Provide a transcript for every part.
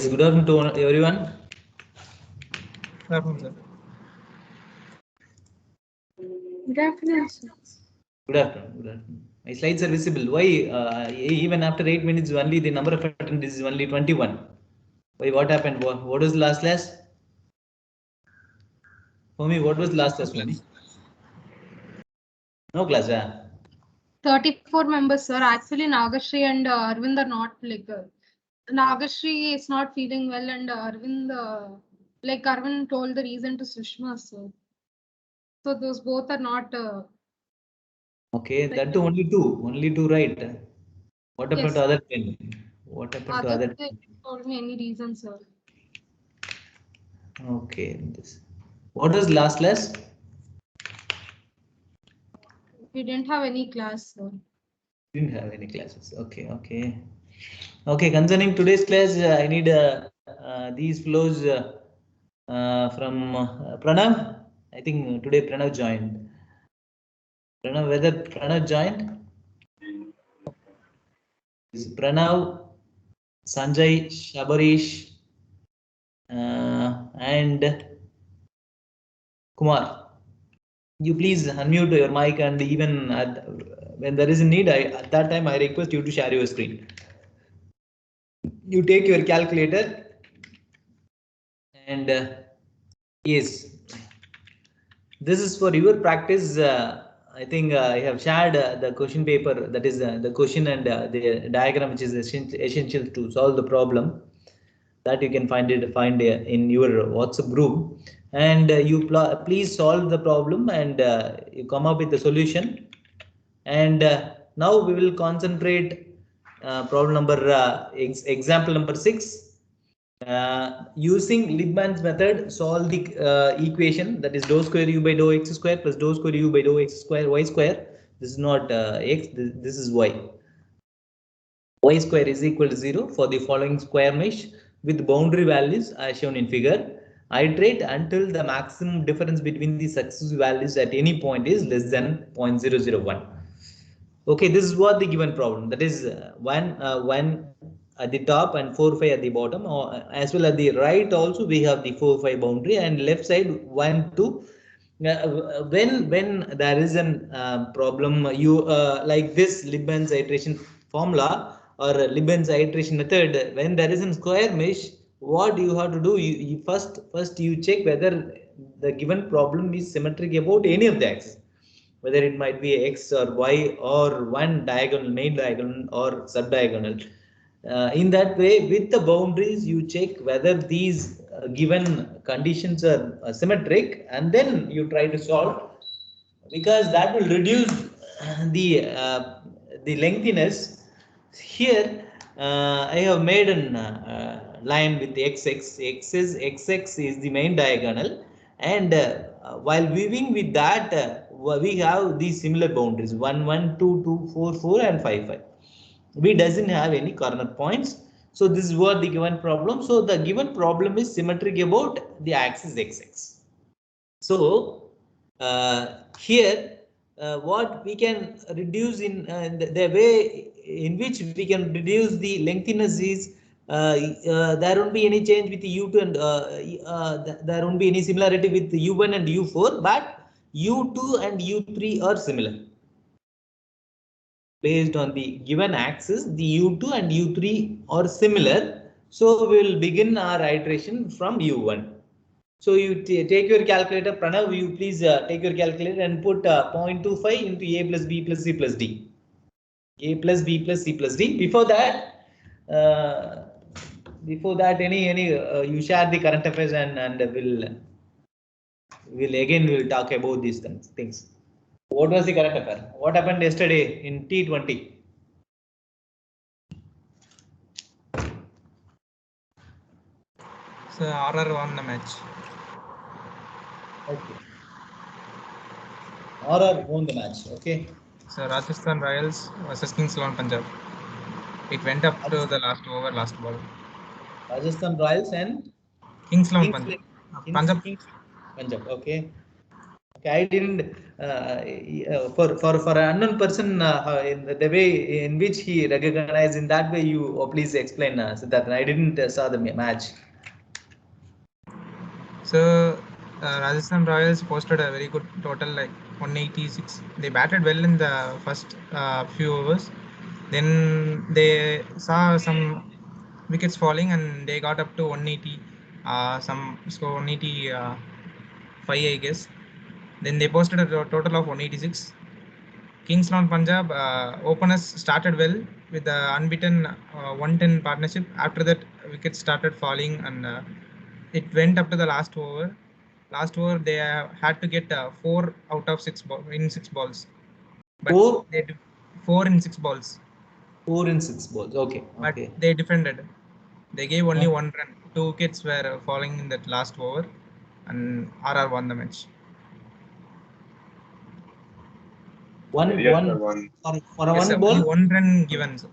Good afternoon to everyone. Good afternoon, sir. Good afternoon, sir. Good afternoon. Good afternoon. My slides are visible. Why even after 8 minutes only the number of attendees is only 21? Why? What happened? What was the last class? For me, what was the last class? For me? No class, yeah. 34 members, sir. Actually, Nagashri and Arvind are not Nagashri is not feeling well, and Arvind, Arvind told the reason to Sushma, sir. So those both are not. Okay, that too only two, right? What happened Yes. to other 10? What happened to other 10? Told me any reason, sir. Okay, this. What was last class? We didn't have any class, sir. Didn't have any classes. Okay. Concerning today's class, I need these flows from Pranav. I think today Pranav joined. Pranav, whether Pranav joined? Is Pranav, Sanjay, Shabarish, and Kumar. You please unmute your mic, and even when there is a need, at that time I request you to share your screen. You take your calculator and yes, this is for your practice. I think I have shared the question paper, that is the question and the diagram, which is essential to solve the problem. That you can find in your WhatsApp group, and you please solve the problem, and you come up with the solution. And now we will concentrate problem number example number 6. Using Liebman's method, solve the equation, that is dou square u by dou x square plus dou square u by dou x square y square. This is not x, this is y. Y square is equal to 0 for the following square mesh with boundary values as shown in figure. Iterate until the maximum difference between the successive values at any point is less than 0.001. Okay, this is what the given problem, that is 1 at the top and 4 5 at the bottom, as well at the right also we have the 4 5 boundary, and left side 1 2. When there is an problem, you like this Liebman's iteration formula or Liebman's iteration method, when there is a square mesh, what you have to do, you first you check whether the given problem is symmetric about any of the axes, whether it might be x or y or one diagonal, main diagonal or sub-diagonal. In that way, with the boundaries, you check whether these given conditions are symmetric, and then you try to solve, because that will reduce the lengthiness. Here, I have made an line with xx. Xx is the main diagonal, and while weaving with that, we have these similar boundaries 1 1 2 2 4 4 and 5 5. We doesn't have any corner points. So this is what the given problem. So the given problem is symmetric about the axis xx. So here what we can reduce in the way in which we can reduce the lengthiness is there won't be any change with the u2 and there won't be any similarity with the u1 and u4, but u2 and u3 are similar. Based on the given axis, the u2 and u3 are similar. So we will begin our iteration from u1. So you take your calculator, Pranav, you please take your calculator and put 0.25 into a plus b plus c plus d. A plus b plus c plus d. Before that, any you share the current affairs, and we'll talk about these things. What was the current affair? What happened yesterday in T20? So RR won the match. Okay. RR won the match. Okay. So Rajasthan Royals versus Kings 11 Punjab. It went up to the last over, last ball. Rajasthan Royals and Kings 11 Punjab. Punjab. Punjab. Okay. Okay, I didn't for an unknown person in the way in which he recognized in that way. You please explain, Siddharth. I didn't saw the match. So Rajasthan Royals posted a very good total, like 186. They batted well in the first few overs. Then they saw some wickets falling and they got up to 180. Some score 185, I guess. Then they posted a total of 186. Kings Lawn Punjab openers started well with the unbeaten 110 partnership. After that, wickets started falling and it went up to the last over. Last over, they had to get 4 out of 6 in 6 balls. But Four? they 4 in 6 balls. 4 in 6 balls. Okay. But Okay. they defended. They gave only 1 run. 2 wickets were falling in that last over, and RR won the match. One Yes, one sir, one. for Yes, one sir, ball. only 1 run given. Sir.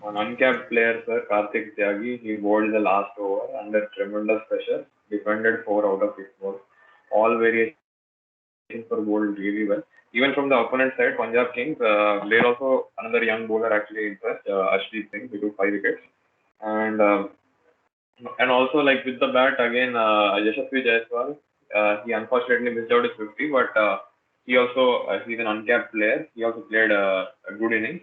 An uncapped player, sir, Karthik Tyagi, he bowled the last over under tremendous pressure, defended 4 out of 6 balls. All variations were bowled really well. Even from the opponent side, Punjab Kings, there also another young bowler actually impressed, Ashdeep Singh, he took 5 wickets. And also like with the bat again, Yashasvi Jaiswal, he unfortunately missed out his 50, but he also he's an uncapped player. He also played a good innings.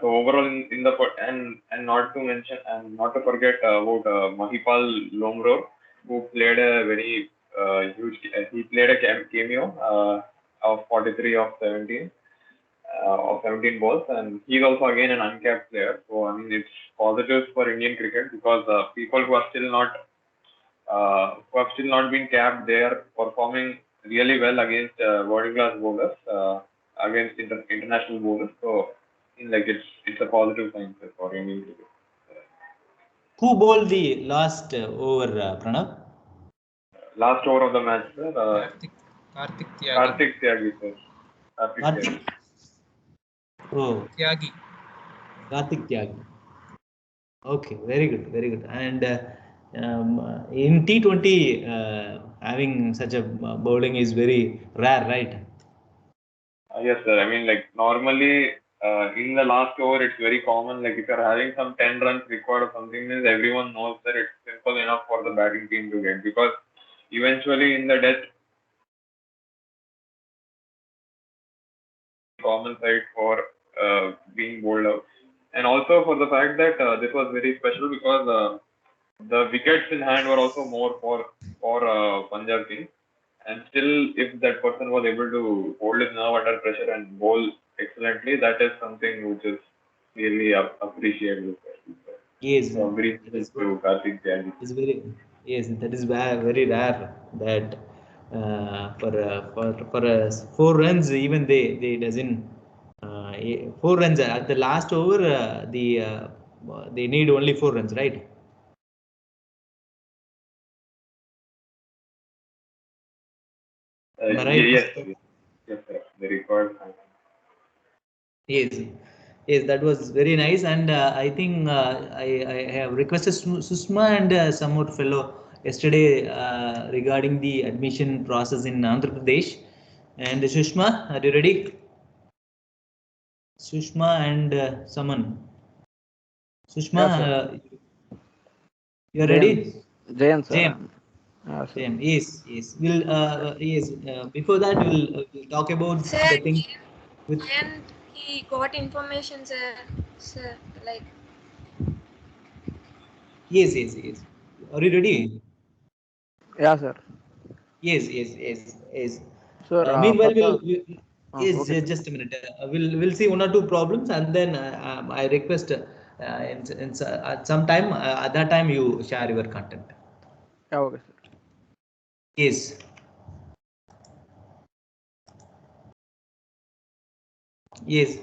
So overall, in the and not to mention and not to forget about Mahipal Lomror, who played a very huge. He played a cameo of 43 of 17 of 17 balls, and he's also again an uncapped player. So I mean, it's positives for Indian cricket because people who have still not been capped, they are performing really well against world class bowlers, against international bowlers. So like it's a positive sign for Indian cricket. Who bowled the last over, Pranav? Last over of the match, sir. Karthik Tyagi. Karthik Tyagi, sir. Karthik. Oh, Tyagi. Karthik Tyagi. Okay, very good, very good. And in T20, having such a bowling is very rare, right? Yes, sir. I mean, like normally in the last over, it's very common. Like if you're having some 10 runs required or something, means everyone knows that it's simple enough for the batting team to get because eventually in the death, common side for being bowled out. And also for the fact that this was very special because the wickets in hand were also more for Punjab Kings. And still, if that person was able to hold his nerve under pressure and bowl excellently, that is something which is really appreciable. Yes, So, very that is to Karthik Tyagi. is very yes, that is very rare that for 4 runs even they doesn't 4 runs at the last over they need only 4 runs, right? Am I right? Yes, sir. Yes, sir. The record. Yes, yes, that was very nice, and I think I have requested Susma and some more fellow yesterday regarding the admission process in Andhra Pradesh. And Sushma, are you ready? Sushma and Saman. Sushma, you are ready? Jayan, sir. James. James, yes, yes. We'll yes. Before that, we'll talk about Sir, the thing with. and he got information, sir, like. Yes, yes, yes. Are you ready? Yeah, sir. Yes, yes, yes, yes. Sir, Meanwhile, yes, okay. just a minute. We'll see one or two problems, and then I request at some time at that time you share your content. Yeah, okay, sir. Yes. Yes.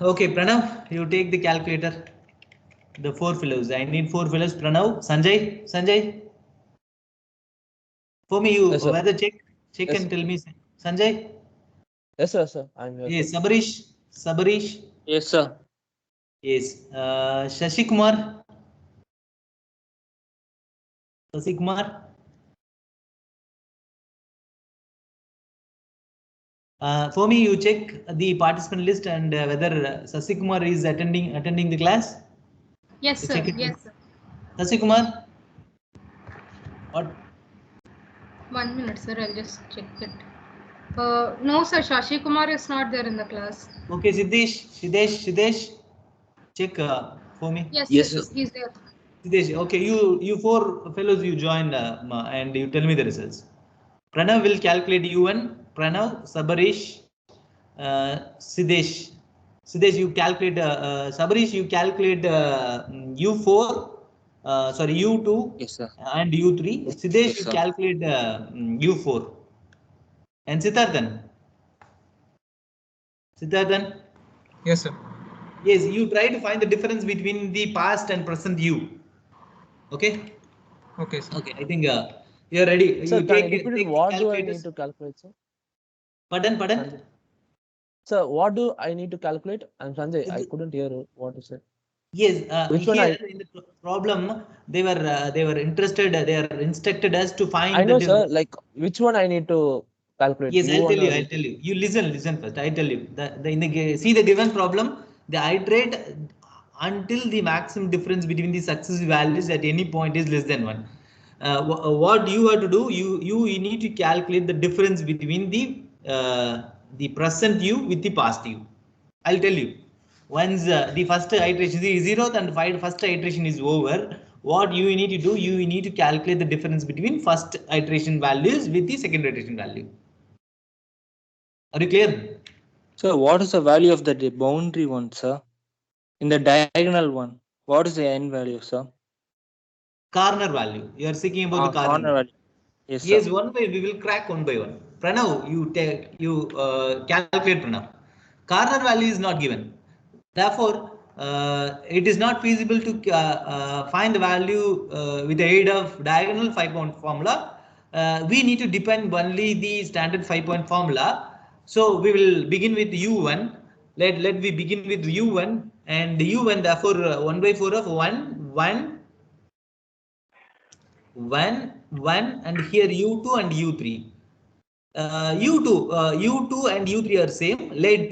Okay, Pranav, you take the calculator. The 4 fellows. I need 4 fellows. Pranav, Sanjay. For me, you Yes, sir. whether check Yes, and tell me, Sanjay. Yes, sir. I'm here. Yes, Sir. Sabarish. Yes, sir. Yes, Shashi Kumar. For me, you check the participant list and whether Sasikumar is attending the class. Yes, You sir. check it. Yes, sir. Sasikumar. What? 1 minute, sir. I'll just check it. No, sir. Shashi Kumar is not there in the class. Okay, Siddesh. Check for me. Yes, Yes, sir. sir. He's there. Siddesh, okay, you four fellows, you join and you tell me the results. Pranav will calculate U1. Pranav, Sabarish, Siddesh. Siddesh, you calculate. Sabarish, you calculate U4. Sorry, U2 Yes, sir. and U3. Siddesh, Yes, you sir. calculate U4. And Siddharthan. Siddharthan. Yes, sir. Yes, you try to find the difference between the past and present U. Okay. Okay, sir. Okay, I think you're ready. Sir, You can you take repeat it? the What do I calculators. need to calculate, sir? Pardon. Sanjay. Sir, what do I need to calculate? I'm Sanjay. I couldn't hear what you said. Yes, Which one here in the problem, they were interested. They are instructed us to find I know, the. sir. Like, which one I need to calculate? Yes, I'll U1 tell you. or I'll U2? tell you. You listen first. I tell you. See the given problem. The iterate until the maximum difference between the successive values at any point is less than one. What you have to do? You need to calculate the difference between the present you with the past you. I'll tell you. Once the first iteration is zeroth and first iteration is over, what you need to do? You need to calculate the difference between first iteration values with the second iteration value. Are you clear? So what is the value of the boundary one, sir? In the diagonal one, what is the n value, sir? Corner value. You are seeking about the corner Corner value. value. Yes, sir. Yes, one by we will crack one by one. Pranav, you calculate Pranav. Corner value is not given. Therefore, it is not feasible to find the value with the aid of diagonal 5-point formula. We need to depend only the standard 5-point formula. So we will begin with U1. Let we begin with U1 and U1. Therefore, 1 by 4 of 1 and here U2 and U3. U2 and U3 are same. Let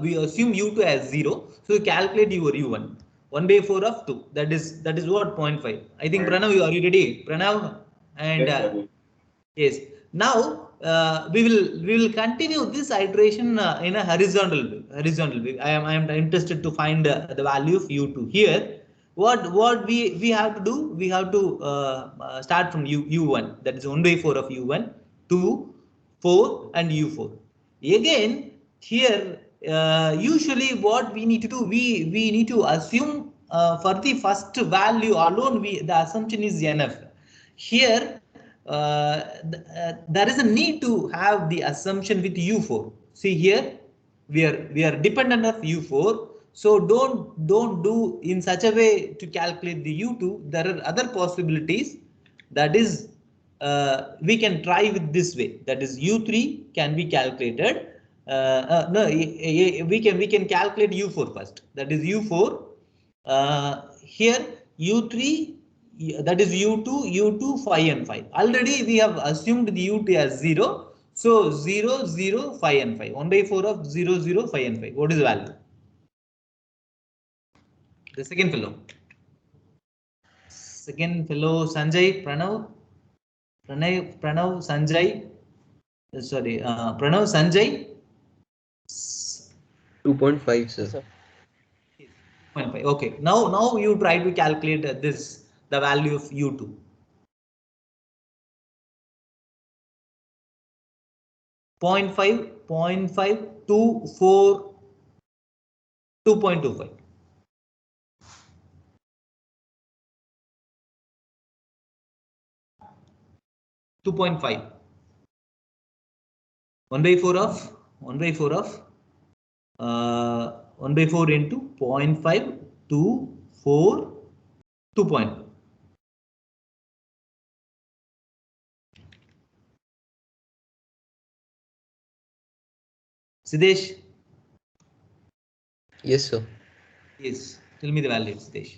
we assume U2 as 0. So calculate your U1. 1 by 4 of 2. That is what 0.5. I think Right. Pranav, you are ready? Pranav and Yes, sir. yes. Now we will continue this iteration in a horizontal way. I am interested to find the value of U2 here. What we have to do? We have to start from U1. That is 1 by 4 of U1, 2, 4 and U4. Again here usually what we need to do? We need to assume for the first value alone. The assumption is enough. Here there is a need to have the assumption with U4. See here we are dependent of U4. So don't do in such a way to calculate the U2. There are other possibilities. That is we can try with this way. That is U3 can be calculated. No, we can calculate U4 first. That is U4. Here U3, that is U2, 5 and 5. Already we have assumed the U2 as 0. So 0, 0, 5 and 5. 1 by 4 of 0, 0, 5 and 5. What is the value? The second fellow. Sanjay, Pranav, Sanjay. Sorry, Pranav, Sanjay. 2.5, sir. Yes, sir. 2.5. Okay. Now you try to calculate the value of U2. Point 5, 2, 4, 2.25. .5. 1 by 4 of 1 by 4 of 1 by 4 into 0.5, 2, 4, 2. Siddesh. Yes, sir. Yes. Tell me the value, Siddesh.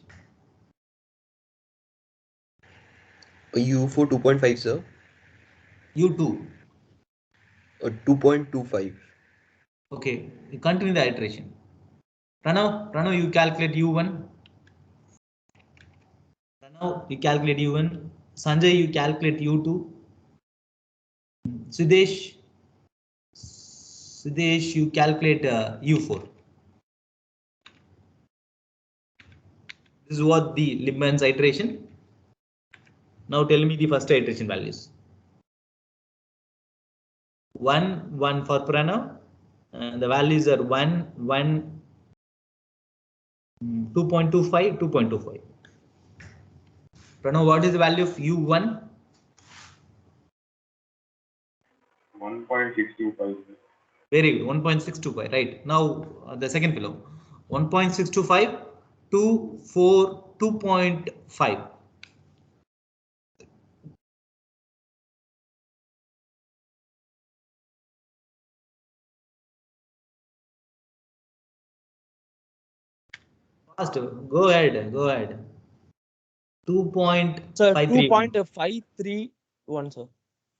U4 2.5, sir. U2. 2.25. Okay, you continue the iteration. Pranav, you calculate U1. Pranav, you calculate U1. Sanjay, you calculate U2. Sidesh, you calculate U4. This is what the Liebman's iteration. Now tell me the first iteration values. 1, 1 for Pranav. The values are 1, 1, 2.25, 2.25. Pranav, what is the value of U1? 1.625. Very good, 1.625. Right. Now the second fellow, 1.625, 2, 4, 2.5. Fast, go ahead, go ahead. 2.531. Sir, 2.531, sir.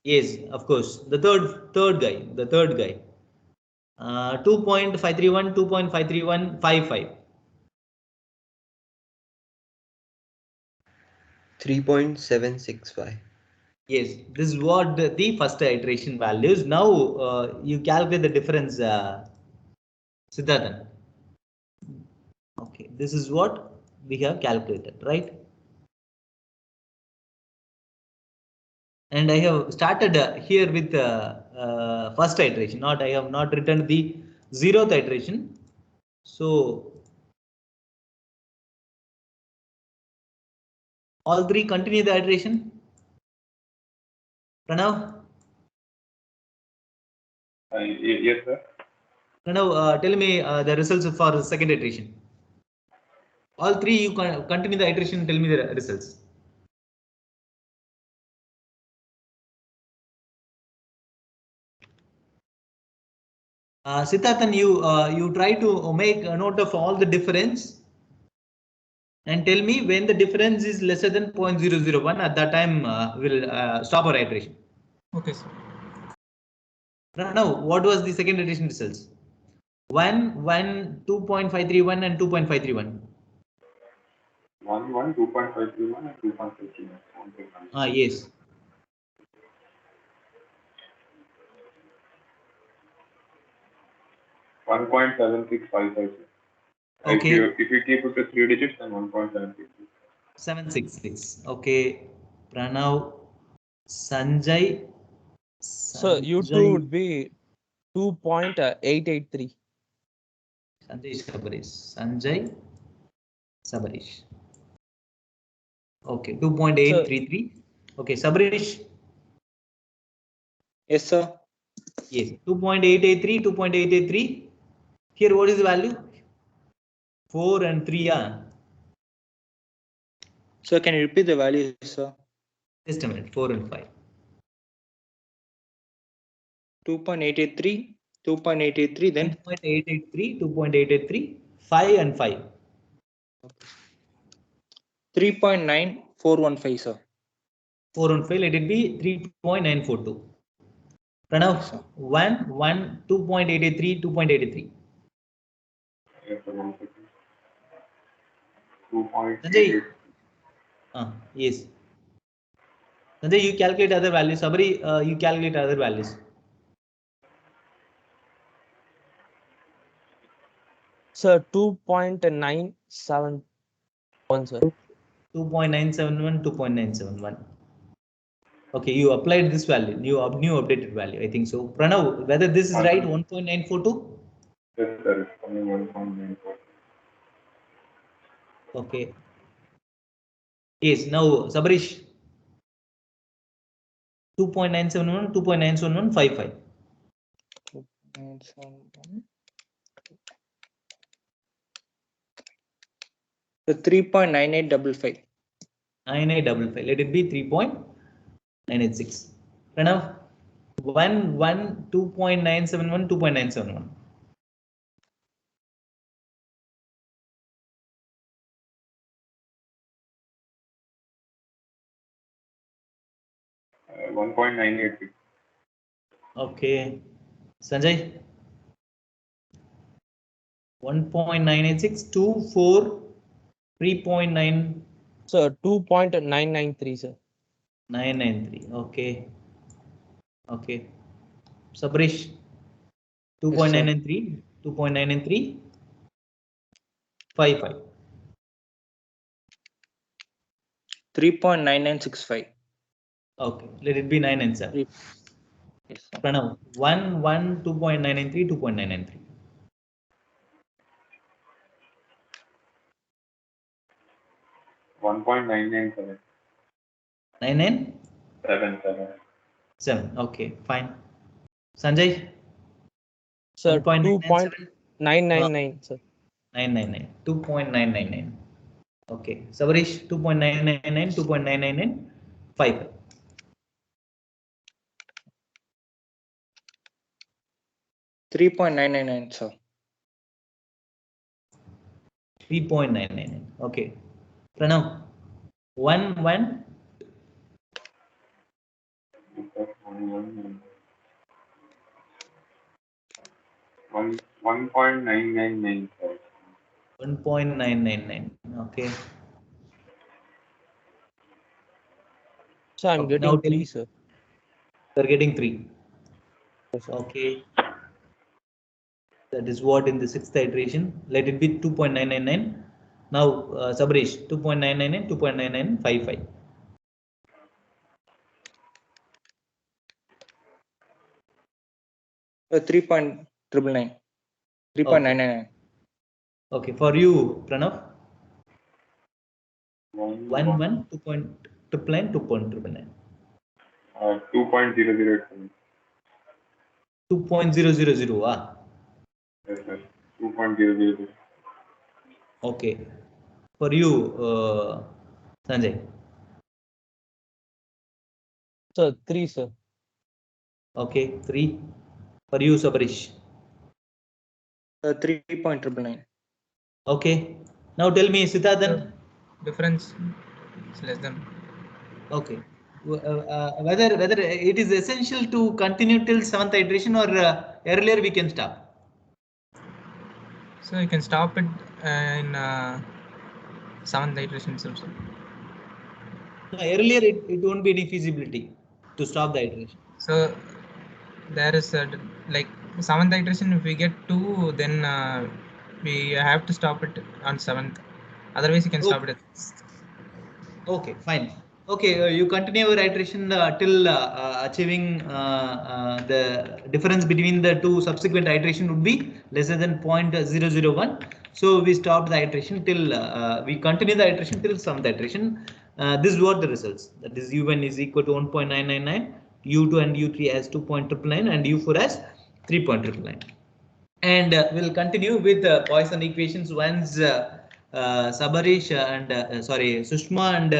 Yes, of course. The third guy. 2.531, 2.531, 55. 3.765. Yes, this is what the first iteration values. Now you calculate the difference, Siddharthan. Okay, this is what we have calculated, right? And I have started here with first iteration. I have not written the 0th iteration. So all three continue the iteration. Pranav? Yes, sir. Pranav, tell me the results for the second iteration. All three you continue the iteration. Tell me the results. Siddharthan, you try to make a note of all the difference and tell me when the difference is lesser than 0.001. At that time, we'll stop our iteration. Okay, sir. Now, what was the second iteration results? 1, 1, 2.531 and 2.531. 1, 1, 2.531 and 2.531. Yes. One 1.7655. Okay. If you keep it to 3 digits, then 1.766. 766. Okay. Pranav, Sanjay. So U2 would be 2.883. Sanjay Sabarish. Okay, 2.833. Okay, Sabarish. Yes, sir. Yes, 2.883, 2.883. Here, what is the value? 4 and 3. So can you repeat the values, sir? Just a minute. 4 and 5. 2.883, 2.883, then 2.883, 2.883, 5 and 5. 3.9415, sir. 4 and 5, let it be 3.942. Pranav, 1, 1, 2.883, 2.883. Yes, sir. 1 second. 2.88. Sanjay. Yes. Sanjay, you calculate other values. Sabari, you calculate other values. Sir, 2.971, sir. 2.971, 2.971. Okay, you applied this value, new updated value. I think so. Pranav, whether this is right, 1.942? Yes, sir. It's coming 1.94. Okay. Yes, now Sabarish. 2.971, 2.971, 55. 2.971. The 3.9855. 9855. Let it be 3.986. Pranav, 1, 1, 2.971, 2.971. 1.986. Okay. Sanjay? 1.986, 24, 3.9. Sir, 2.993, sir. 993. Okay. Okay. Sabrish. 2.993. 2.993. 55. 3.9965. Okay. Let it be 997. Yes, sir. Pranav. 2.993. 2.993. 1.997. 997. 7. Okay. Fine. Sanjay. Sir, 1.997. 2.999, sir. 999. 2.999. Okay. Sabrish. 2.999. 2.999. 5. 3.999, sir. 3.999. Okay. Pranav. 1.1. 1.999. 1.999. Okay. So I'm Okay. Now getting tell 3, me. sir. You're getting 3. Yes, sir. Okay. That is what in the sixth iteration. Let it be 2.999. Now, Sabrish, 2.999, 2.9955. 3.999. 3.999. Okay. For you, Pranav, 1, 1, 2.999, 2.999. 2.007. 2.000. Ah. Yes, sir. 2.000. Okay. For you, Sanjay. Sir, 3, sir. Okay. 3. For you, Sabrish. 3.999. Okay. Now tell me, Siddharthan. Difference is less than. Okay. Whether it is essential to continue till 7th iteration or earlier we can stop. So you can stop it in 7th iteration itself. No, earlier it won't be any feasibility to stop the iteration. So there is like 7th iteration. If we get 2, then we have to stop it on 7th. Otherwise, you can stop it. Okay, fine. Okay, you continue your iteration till achieving the difference between the two subsequent iteration would be lesser than 0.001. So we stop the iteration till we continue the iteration till some iteration. This is what the results. That is U1 is equal to 1.999, U2 and U3 as 2.999, and U4 as 3.999. And we'll continue with Poisson equations once Sabarish and Sushma and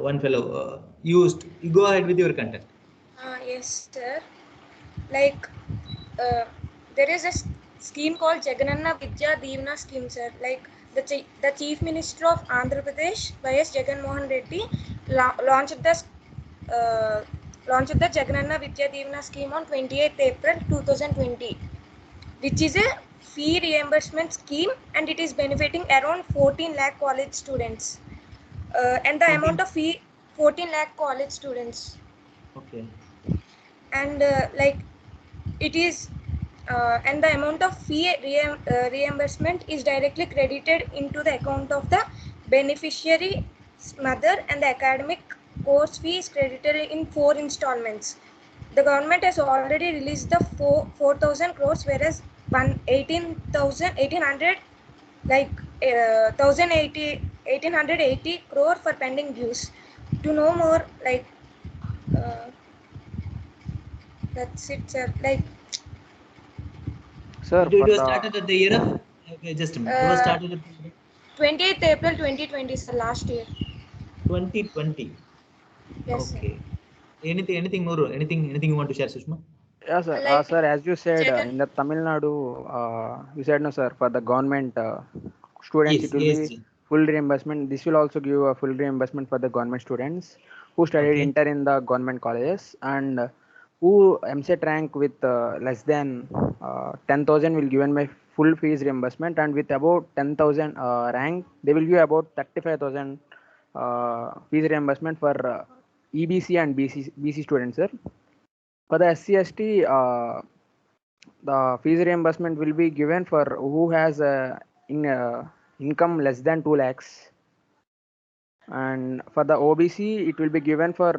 one fellow used. You go ahead with your content. Yes, sir. Like, there is a scheme called Jagananna Vidya Deevana scheme, sir. Like, the Chief Minister of Andhra Pradesh, Y.S. Jagan Mohan Reddy, launched the Jagananna Vidya Deevana scheme on 28th April 2020, which is a fee reimbursement scheme, and it is benefiting around 14 lakh college students. And the amount of fee, 14 lakh college students. Okay. And like it is and the amount of fee reimbursement is directly credited into the account of the beneficiary's mother, and the academic course fee is credited in 4 installments. The government has already released the 4,000 crores, whereas 1800 like 1880 crore for pending dues. To know more, like uh, that's it, sir. Like Sir, It for was the started at the year of. Okay, just a minute. It was started at 28th April 2020, sir, last year. 2020. Yes, sir. Okay. Anything more? Anything you want to share, Sushma? yeah, sir. Like Sir, as you said, Jagan, in the Tamil Nadu, you said no, sir. For the government students, Yes, it will yes. be full reimbursement. This will also give a full reimbursement for the government students who studied Okay. inter in the government colleges, and who MCET rank with less than 10,000 will given by full fees reimbursement, and with about 10,000 rank, they will give about 35,000 fees reimbursement for EBC and BC students, sir. For the SC/ST, the fees reimbursement will be given for who has income less than 2 lakhs. And for the OBC, it will be given for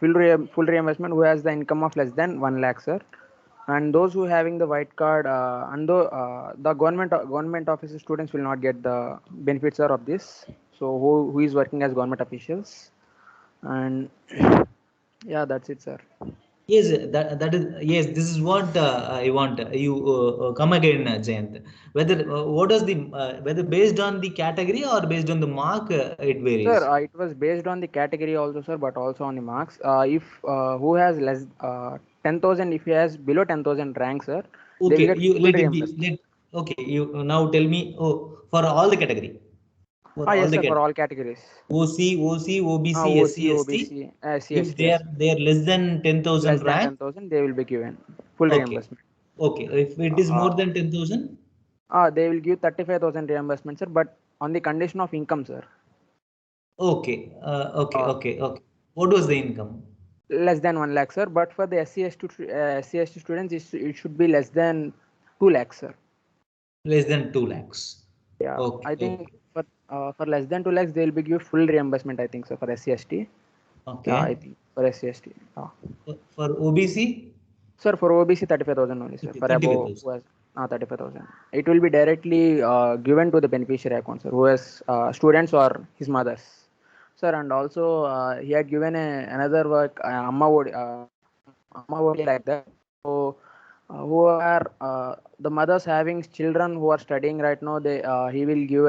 full reimbursement who has the income of less than 1 lakh, sir. And those who having the white card, and the government officer students will not get the benefits, sir, of this. So who is working as government officials, and yeah, that's it, sir. Yes, that is, yes. This is what I want. You come again, Jayant. Whether what is the whether based on the category or based on the mark, it varies. Sir, it was based on the category also, sir, but also on the marks. If who has less 10,000, if he has below 10,000 rank, sir, they Okay, will get you full let it be. reimbursement. Okay, you now tell me. Oh, for all the category. For all Yes, the sir, for category. all categories. OC, OBC, OC, SC/ST. OBC, If SC/ST, yes. they are less than 10,000 Less than rank. 10,000, they will be given full Okay. reimbursement. Okay. If it is more than 10,000. They will give 35,000 reimbursement, sir, but on the condition of income, sir. Okay. Okay. What was the income? Less than 1 lakh, sir. But for the SC/ST students, it should be less than 2 lakhs, sir. Less than 2 lakhs. Yeah, Okay. I think for less than 2 lakhs, they will be give full reimbursement, I think, sir, for SC/ST. Okay. Yeah, I think for SC/ST. For OBC? Sir, for OBC, 35,000 only, sir. For above, 35,000. It will be directly given to the beneficiary account, sir, who has students or his mothers. Sir, and also he had given another work, Amma Odi like that. So who are the mothers having children who are studying right now, they he will give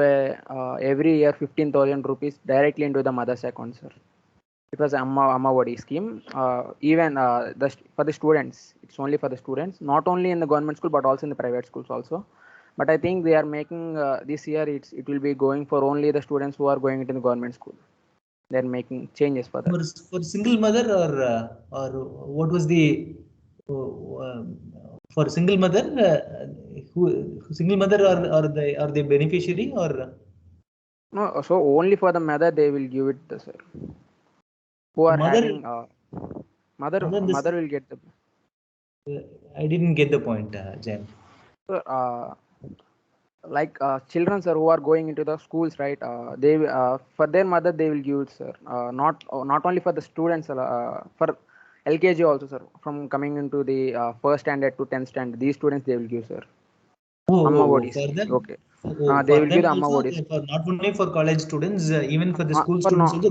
every year 15,000 rupees directly into the mother's account, sir. It was Amma Odi scheme. Even for the students, it's only for the students, not only in the government school but also in the private schools also. But I think they are making this year it will be going for only the students who are going into the government school. They're making changes for that. For single mother or what was the for single mother who single mother or the beneficiary or no? So only for the mother they will give it, sir. Who are mother, having mother will get the. I didn't get the point, Jen. So, like children, sir, who are going into the schools, right? They for their mother they will give it, sir. Not only for the students, for LKG also, sir. From coming into the first standard to 10th standard, these students they will give, sir. Amma Odi scheme. Okay. They will give the Amma Odi. Not only for college students, even for the school for students, also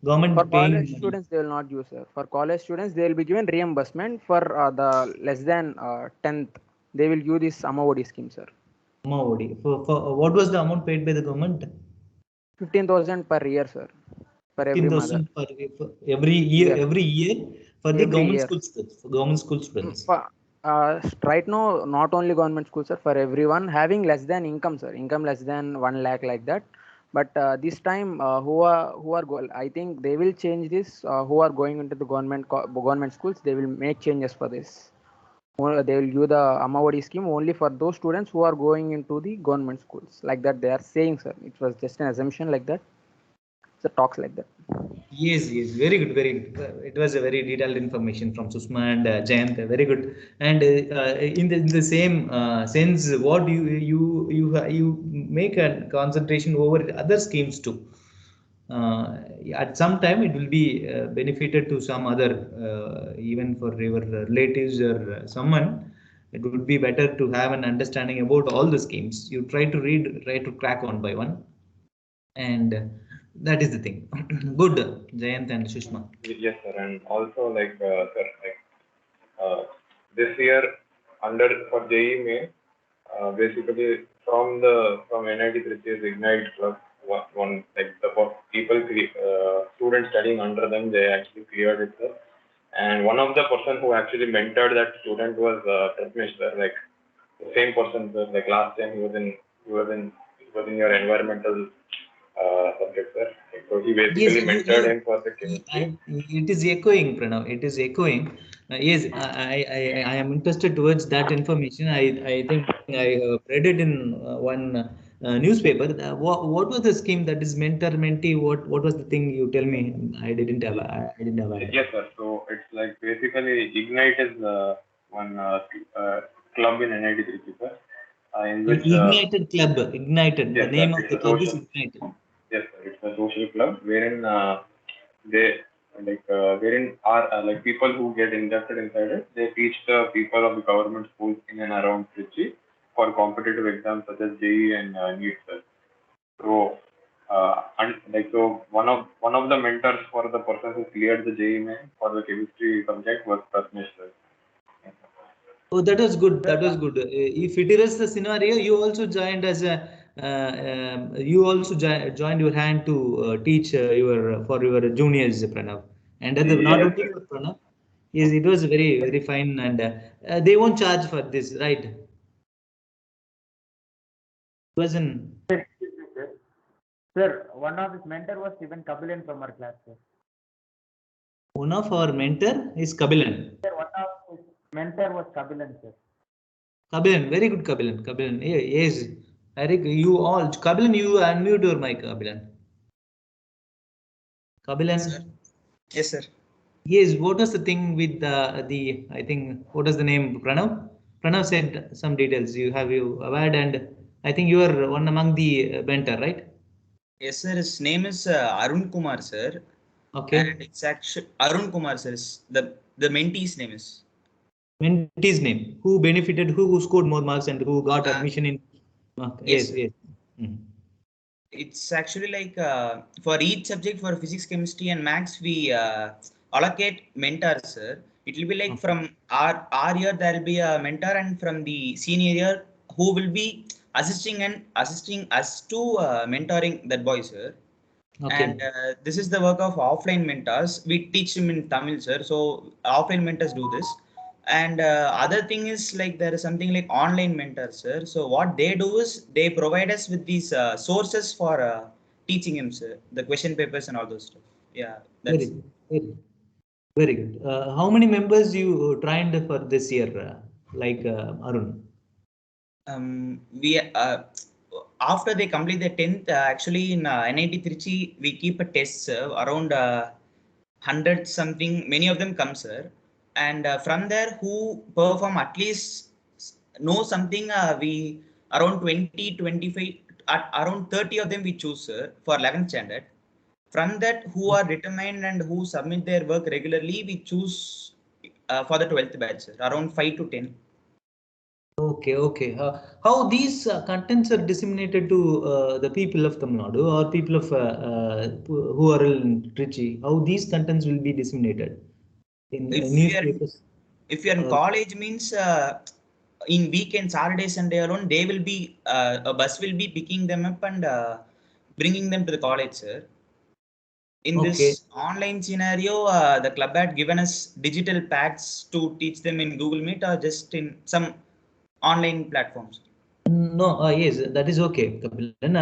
government for paying college money. students they will not give, sir. For college students they will be given reimbursement. For the less than 10th, they will give this Amma Odi scheme, sir. Amma Odi. For what was the amount paid by the government? 15,000 per year, sir. For every mother. 15,000 per every year. Every year for the government school students. For government school students. Right now, not only government schools, sir. For everyone having less than income, sir. Income less than 1 lakh, like that. But this time, I think they will change this. Who are going into the government schools, they will make changes for this. They will give the Amma Odi scheme only for those students who are going into the government schools. Like that, they are saying, sir. It was just an assumption like that. So talks like that. Yes, very good, very good. It was a very detailed information from Susma and Jayant. Very good. And in the same sense, what you make a concentration over other schemes too. At some time, it will be benefited to some other, even for your relatives or someone. It would be better to have an understanding about all the schemes. You try to read, try to crack one by one, and that is the thing. Good, Jayant and Sushma. Yes, sir. And also, like, sir, this year for JEE Main, basically from NIT Trichy's Ignite Club, one like the people, students studying under them, they actually cleared it, sir. And one of the person who actually mentored that student was Pratmesh, sir. Like the same person, sir. Like last time he was in your environmental subject, sir. So he basically mentored him for the chemistry. It is echoing, Pranav. It is echoing. Yes, I am interested towards that information. I think I read it in one newspaper. What was the scheme that is mentor mentee? What was the thing you tell me? I didn't have idea. Yes, sir. So it's like basically Ignite is one club in NIT Trichy, sir. In which Ignited Club, Ignited. The yes, sir, name of it's the a club is social. Ignited. Yes, sir, it's a social club wherein they wherein are like people who get inducted inside it. They teach the people of the government schools in and around Trichy for competitive exams such as JEE and NEET, sir. So, and like so, one of the mentors for the person who cleared the JEE main for the chemistry subject was Pratnesh, sir. Oh, that was good. That was good. If it is the scenario, you also joined as a you also joined your hand to teach your for your juniors, Pranav, and not Yes, only for Pranav. Yes, it was very fine, and they won't charge for this, right? It wasn't Sir, one of his mentor was even Kabilan from our class, sir. one of our mentor is Kabilan. Sir, one of his mentor was Kabilan, sir. Kabilan, very good, Kabilan. Kabilan, yes. Eric, you all, Kabilan, you unmute your mic, Kabilan. Kabilan. Yes, sir. Yes, what was the thing with the I think what was the name Pranav? Pranav said some details. You aware, and I think you are one among the mentor, right? Yes, sir. His name is Arun Kumar, sir. Okay. And it's actually Arun Kumar, sir. The mentee's name is. Mentee's name. Who benefited? Who scored more marks and who got admission in? Yes, Yes. It's actually like for each subject for physics, chemistry, and maths, we allocate mentors, sir. It will be like from our year there will be a mentor, and from the senior year who will be assisting us to mentoring that boy, sir. Okay. And this is the work of offline mentors. We teach him in Tamil, sir. So offline mentors do this. And other thing is like there is something like online mentors, sir. So what they do is they provide us with these sources for teaching him, sir. The question papers and all those stuff. Yeah, that's Very good. How many members you trained for this year, Arun? We after they complete the 10th, actually in NIT Trichy, we keep a test, sir, around 100 something. Many of them come, sir. And from there, who perform at least know something, we around 20, 25, around 30 of them we choose, sir, for 11th standard. From that, who are determined and who submit their work regularly, we choose for the 12th batch, sir, around 5 to 10. Okay. How these contents are disseminated to the people of Tamil Nadu or people of who are in Trichy? How these contents will be disseminated in newspapers? If you're in college, means in weekend, Saturday, Sunday alone, they will be a bus will be picking them up and bringing them to the college, sir. In this online scenario, the club had given us digital pads to teach them in Google Meet or just in some online platforms. No, yes, that is okay, Kapilan.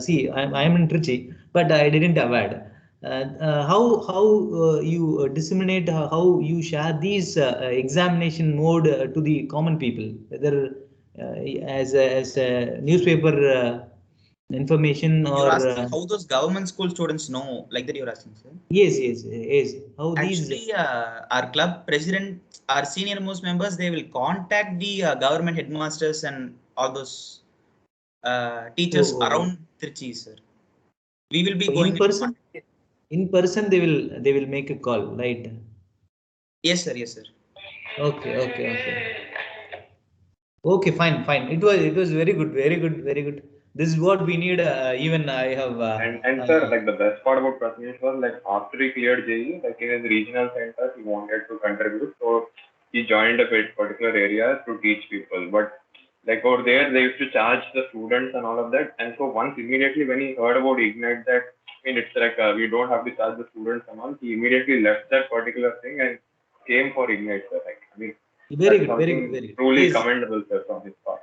See, I'm in Trichy, but I didn't avoid. How you disseminate how you share these examination mode to the common people, whether as a newspaper information or You're asking how those government school students know, like that you're asking, sir? Yes. How actually, these our club president, our senior most members, they will contact the government headmasters and all those teachers around Trichy, sir. We will be going in person. They will make a call, right? Yes, sir. Okay, fine. It was very good. This is what we need. Even I have. And sir, like the best part about Pratnesh was like after he cleared JEE, like in his regional center, he wanted to contribute. So he joined a particular area to teach people. But like over there, they used to charge the students and all of that. And so once immediately when he heard about Ignite, that I mean, it's like we don't have to charge the students a month. He immediately left that particular thing and came for Ignite, sir. Like I mean, very good. Truly commendable, sir, from his part.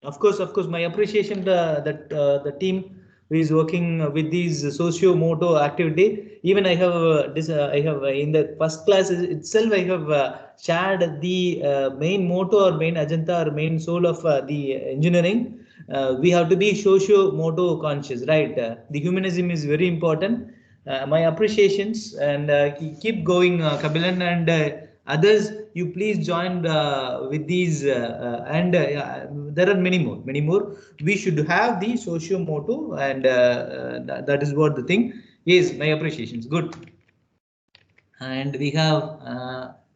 Of course, my appreciation that the team who is working with these socio-motor activity. Even I have in the first class itself, I have shared the main motto or main agenda or main soul of the engineering. We have to be socio-motor conscious, right? The humanism is very important. My appreciations, and keep going, Kabilan, and others, you please join with these, and there are many more. We should have the socio-motor, and that is what the thing is. My appreciations. Good. And we have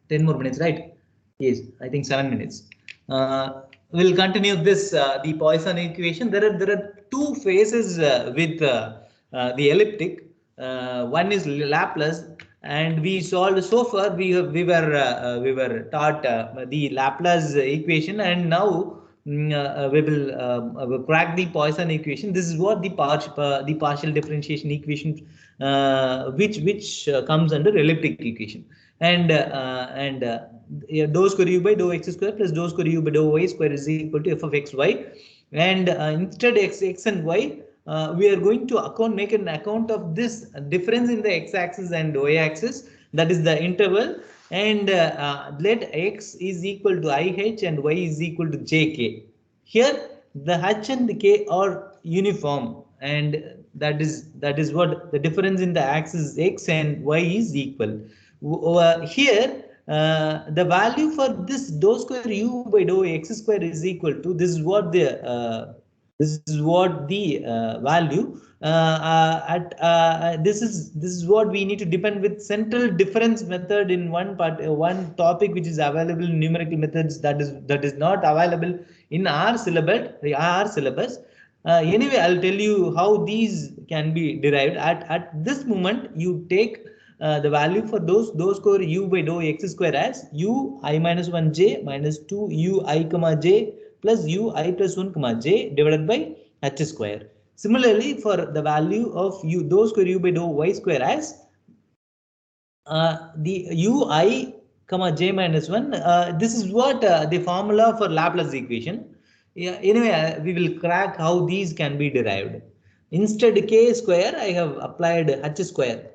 10 more minutes, right? Yes, I think 7 minutes. We'll continue this, the Poisson equation. There are two phases with the elliptic. One is Laplace, and we solved so far. We were taught the Laplace equation, and now we will crack the Poisson equation. This is what the partial differentiation equation, which comes under elliptic equation, and dou square u by dou x square plus dou square u by dou y square is equal to f of x y, and instead x and y, we are going to make an account of this difference in the x-axis and y-axis, that is the interval, and let x is equal to IH and y is equal to JK. Here the H and the K are uniform, and that is what the difference in the axis x and y is equal. Here the value for this dou square u by dou x square is equal to, this is what the value this is what we need to depend with central difference method in one topic which is available in numerical methods, that is not available in our syllabus. Anyway, I'll tell you how these can be derived. At this moment, you take the value for dou square u by dou x square as u I minus 1 j minus 2 u I comma j plus u I plus 1 comma j divided by h square. Similarly, for the value of u dou square u by dou y square as the u I comma j minus 1. This is what the formula for Laplace equation. Yeah, anyway, we will crack how these can be derived. Instead k square, I have applied h square,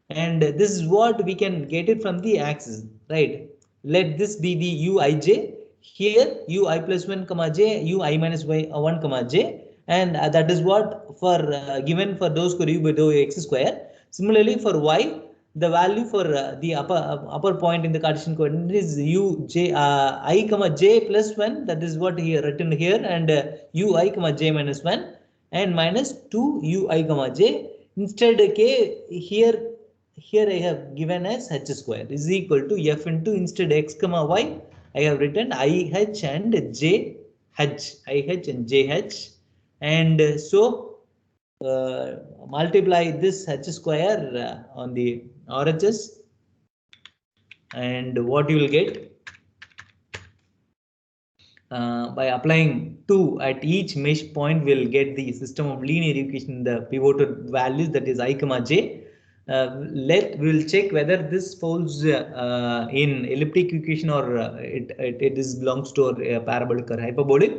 and this is what we can get it from the axis, right? Let this be the uij. Here ui plus 1 comma j, ui minus 1 comma j, and that is what for given for dou square u by dou x square. Similarly, for y, the value for the upper point in the Cartesian coordinate is uj I comma j plus 1, that is what here written here, and ui comma j minus 1, and minus 2 ui comma j. Instead k here I have given as h square is equal to f into, instead x comma y, I have written IH and JH, IH and JH, and so multiply this h square on the RHS, and what you will get by applying 2 at each mesh point, will get the system of linear equation, the pivoted values, that is I comma j. We will check whether this falls in elliptic equation or it is belongs to a parabolic or hyperbolic.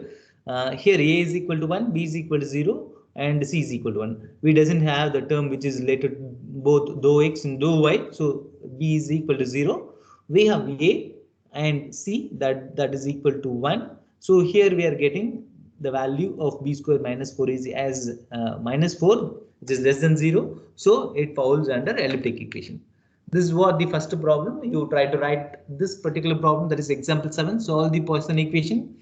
Here a is equal to 1, b is equal to 0, and c is equal to 1. We doesn't have the term which is related to both dou x and dou y, so b is equal to 0. We have a and c, that is equal to 1. So here we are getting the value of b square minus 4 is as minus 4, which is less than 0. So it falls under elliptic equation. This is what the first problem. You try to write this particular problem, that is example 7. Solve the Poisson equation,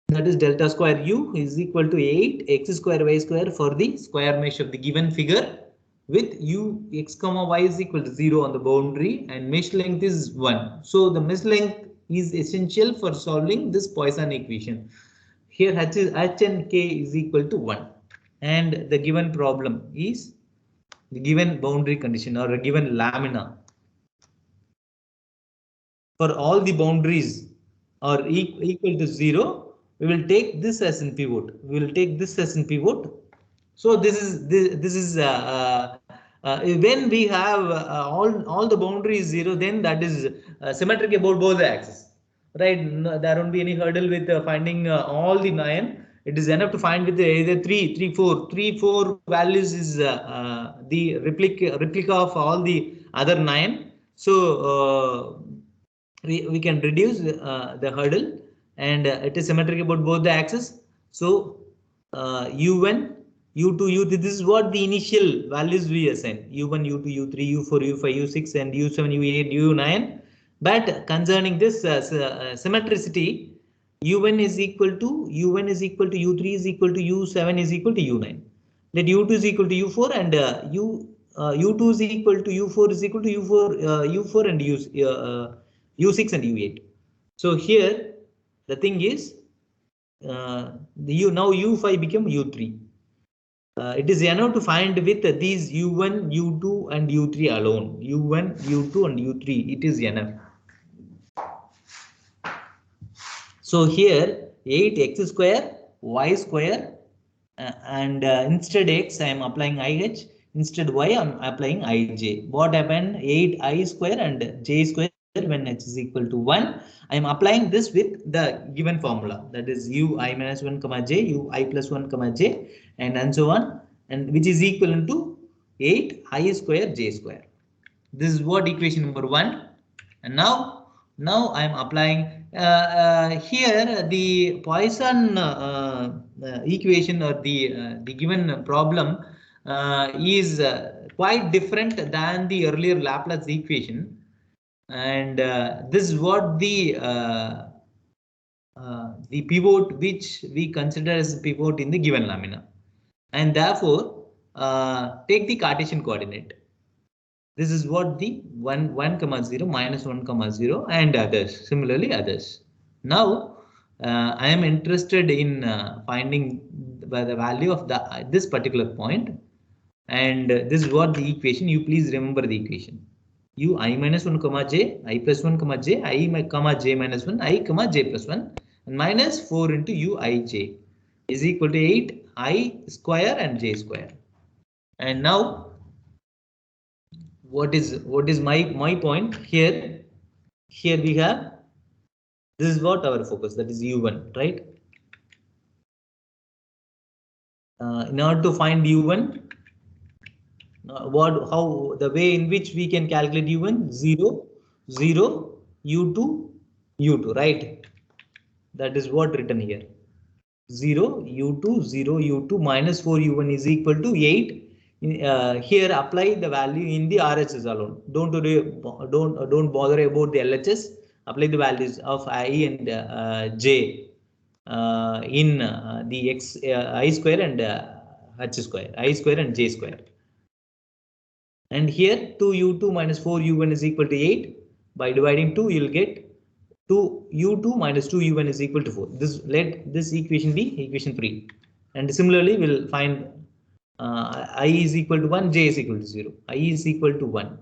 that is delta square u is equal to 8 x square y square for the square mesh of the given figure, with u x comma y is equal to 0 on the boundary, and mesh length is 1. So the mesh length is essential for solving this Poisson equation. Here h and k is equal to 1, and the given problem is the given boundary condition or a given lamina. For all the boundaries are equal to 0, we will take this as in pivot. We will take this as in pivot. So this is when we have all the boundaries 0, then that is symmetric about both the axes, right? There won't be any hurdle with finding all the 9. it is enough to find with either 3, 4 values is the replica of all the other 9. So we can reduce the hurdle, and it is symmetric about both the axes. So u1, u2, u3, this is what the initial values we assign: u1, u2, u3, u4, u5, u6, and u7, u8, u9. But concerning this symmetricity, u1 is equal to u3 is equal to u7 is equal to u9. Let u2 is equal to u4, and u2 is equal to u4 is equal to u4 and u6 and u8. So here the thing is, now u5 become u3. It is enough to find with these u1, u2, and u3 alone. u1, u2, and u3. It is enough. So here 8x square, y square, and instead x I am applying IH, instead y I am applying IJ. What happened? 8i square and j square when h is equal to 1. I am applying this with the given formula, that is ui minus 1 comma j, ui plus 1 comma j, and so on, and which is equivalent to 8i square j square. This is what equation number 1. And now I am applying here the Poisson equation, or the given problem is quite different than the earlier Laplace equation, and this is what the pivot which we consider as pivot in the given lamina, and therefore take the Cartesian coordinate. This is what the 1, 1, 0, minus 1, 0, and others, similarly others. Now I am interested in finding the value of this particular point, and this is what the equation. You please remember the equation: u I minus 1 comma j, I plus 1 comma j, I comma j minus 1, I comma j plus 1, and minus 4 into u I j is equal to 8 I square and j square. And now what is my point here? Here we have, this is what our focus, that is u1, right? In order to find u1, how the way in which we can calculate u1: 0, 0, u2, right? That is what written here: 0, u2, 0, u2, minus 4 u1 is equal to 8. Here apply the value in the RHS alone. Don't bother about the LHS. Apply the values of I and j in the x I square and h square, I square and j square. And here 2u2 minus 4u1 is equal to 8. By dividing 2, you will get 2u2 minus 2u1 is equal to 4. Let this equation be equation 3. And similarly, we'll find I is equal to 1, j is equal to 0. I is equal to 1.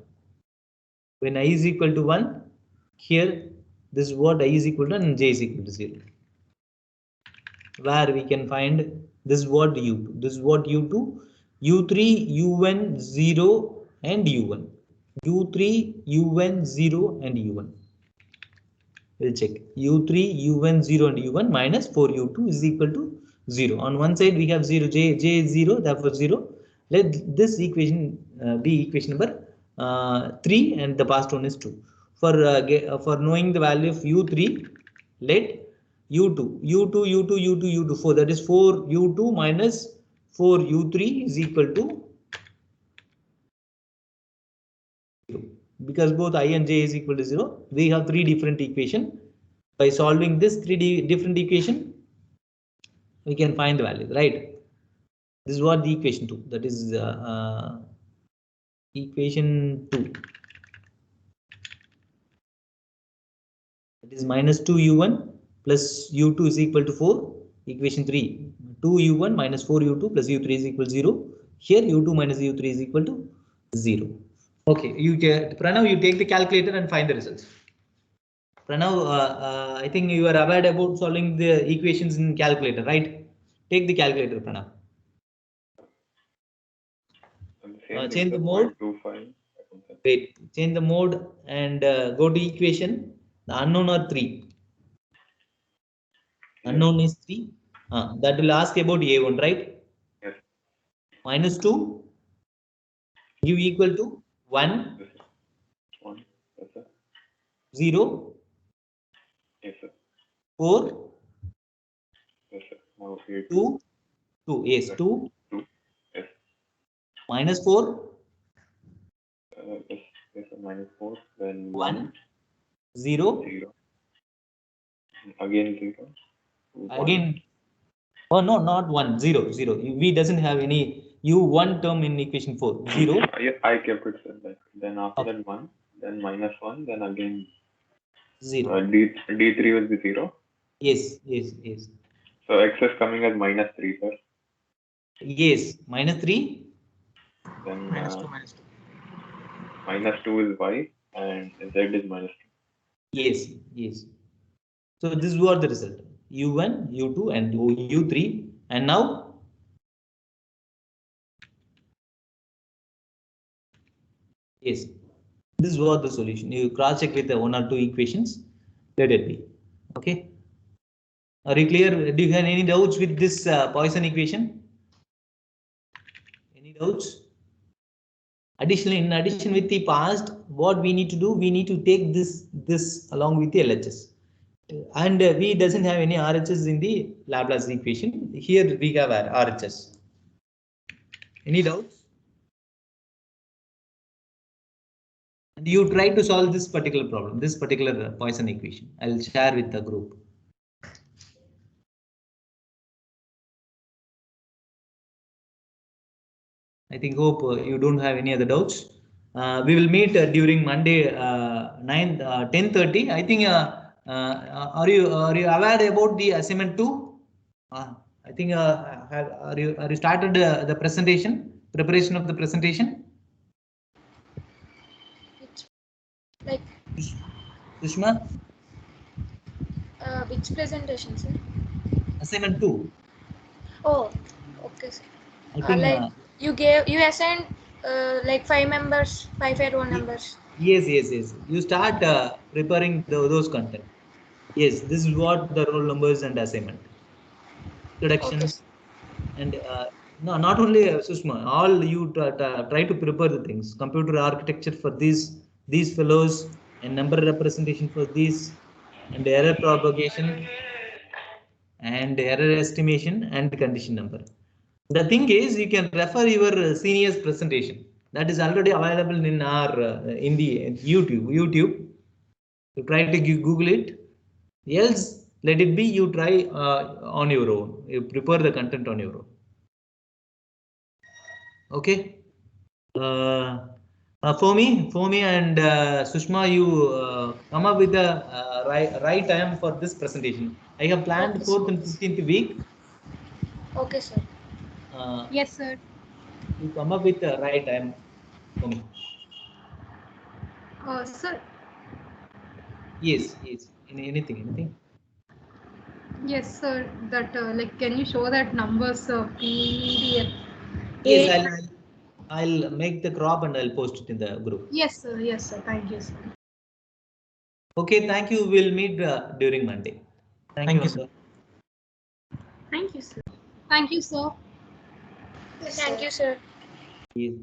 When I is equal to 1, here this is what I is equal to, and j is equal to 0. Where we can find this is what u2, this is what u2, u3, u1, 0, and u1. u3, u1, 0, and u1. We'll check. u3, u1, 0, and u1 minus 4u2 is equal to 0. On one side we have 0, j is 0, therefore 0. Let this equation be equation number 3, and the past one is 2. For knowing the value of u3, let u2, 4, that is 4u2 minus 4u3 is equal to 0. Because both I and j is equal to 0, we have 3 different equations. By solving this 3 different equation, we can find the values, right? This is what the equation 2, that is equation 2. It is minus 2u1 plus u2 is equal to 4. Equation 3, 2u1 minus 4u2 plus u3 is equal to 0. Here u2 minus u3 is equal to 0. Okay, Pranav, you take the calculator and find the results. Pranav, I think you are aware about solving the equations in calculator, right? Take the calculator, Pranav. Change the mode. Wait, change the mode and go to equation. The unknown are 3. Unknown is 3. That will ask about A1, right? Yes. Minus 2. U equal to 1. Yes, sir. 1. Yes, sir. 0. Yes, sir. 4. Yes, sir. Now 8. 2. 2. Yes, Yes. 2. 2. Yes. Minus 4. Yes. Yes, sir. Minus 4. Then 1. 0. 0. Again 0. 1. Again. Oh no, not 1. 0. 0. V doesn't have any U1 term in equation 4. 0. Yes, I kept it, sir. Then after Okay. that 1. Then minus 1. Then again 0. D3 will be 0. Yes, yes, yes. So x is coming as minus 3, sir. Yes, minus 3. Then minus 2, minus 2. minus 2 is y and z is minus 2. Yes, yes. So this was the result. U1, U2 and U3. And now yes, this was the solution. You cross check with the 1 or 2 equations. Let it be. Okay. Are you clear? Do you have any doubts with this Poisson equation? Any doubts? Additionally, in addition with the past, what we need to do, we need to take this along with the LHS. And V doesn't have any RHS in the Laplace equation. Here we have RHS. Any doubts? And you try to solve this particular problem, this particular Poisson equation. I'll share with the group. I think hope you don't have any other doubts. We will meet during Monday 10:30. I think are you aware about the assignment 2? I think are you started the presentation, preparation of the presentation? Like Sushma? which presentation, sir? Assignment 2. Oh, okay, sir. I think Like you assigned like 5 members, 5 row numbers. yes. You start preparing those content. Yes, this is what the roll numbers and assignment. Introductions. Okay. And no, not only Sushma, all you try to prepare the things. Computer architecture for these fellows, and number representation for these, and error propagation, and error estimation, and condition number. The thing is, you can refer your senior's presentation. That is already available in our in the YouTube. You try to Google it. Else, let it be. You try on your own. You prepare the content on your own. Okay. For me and Sushma, you come up with the right time for this presentation. I have planned Okay, 4th and 15th week. Okay, sir. Yes, sir. You come up with the right time for me. Sir. Yes. Anything. Yes, sir. That like, can you show that numbers PDF? Yes, I'll make the crop and I'll post it in the group. Yes, sir. Yes, sir. Thank you, sir. Okay, thank you. We'll meet during Monday. Thank you, sir. Thank you, sir. Thank you, sir. Thank you, sir. Yes.